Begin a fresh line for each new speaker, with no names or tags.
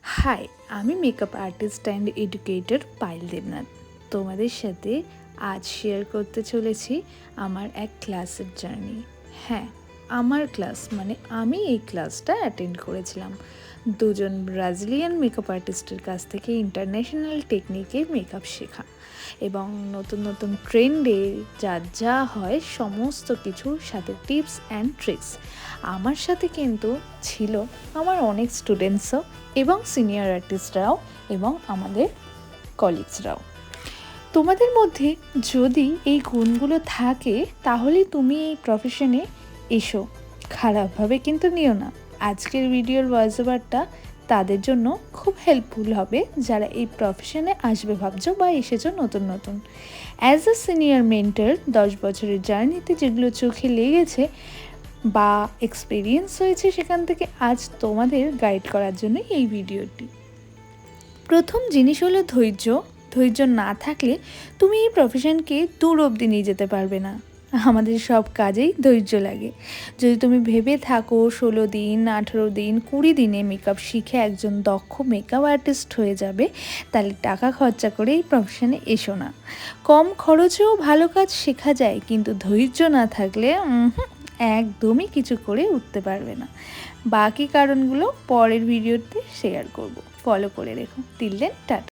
High, আমি makeup artist and educator Payel Debnath. তোমাদের সাথে আজ শেয়ার করতে চলেছি আমার এক ক্লাসের জার্নি। হ্যাঁ, আমার ক্লাস মানে আমি এই ক্লাসটা অ্যাটেন্ড করেছিলাম দুজন ব্রাজিলিয়ান মেকআপ আর্টিস্টের কাছ থেকে ইন্টারন্যাশনাল টেকনিকে মেকআপ শেখা এবং নতুন নতুন ট্রেন্ডে যা হয় সমস্ত কিছুর সাথে টিপস অ্যান্ড ট্রিক্স। আমার সাথে কিন্তু ছিল আমার অনেক স্টুডেন্টসও এবং সিনিয়র আর্টিস্টরাও এবং আমাদের কলিগসরাও। তোমাদের মধ্যে যদি এই গুণগুলো থাকে তাহলে তুমি এই প্রফেশনে এসো, খারাপভাবে কিন্তু নিও না। আজকের ভিডিওর ভয়েস ওভারটা তাদের জন্য খুব হেল্পফুল হবে যারা এই প্রফেশনে আসবে ভাবছো বা এসেছো নতুন নতুন। অ্যাজ আ সিনিয়র মেন্টর 10 বছরের জার্নিতে যেগুলো চোখে লেগেছে বা এক্সপিরিয়েন্স হয়েছে সেখান থেকে আজ তোমাদের গাইড করার জন্য এই ভিডিওটি। প্রথম জিনিস হলো ধৈর্য। ধৈর্য না থাকলে তুমি এই প্রফেশনকে দূর অবধি নিয়ে যেতে পারবে না। আমাদের সব কাজেই ধৈর্য লাগে। যদি তুমি ভেবে থাকো 16 দিন, 18 দিন, 20 দিনে মেকআপ শিখে একজন দক্ষ মেকআপ আর্টিস্ট হয়ে যাবে, তাহলে টাকা খরচা করে এই প্রফেশনে এসো না। কম খরচেও ভালো কাজ শেখা যায়, কিন্তু ধৈর্য না থাকলে একদমই কিছু করে উঠতে পারবে না। বাকি কারণগুলো পরের ভিডিওতে শেয়ার করব, ফলো করে রেখো। Till then, tata.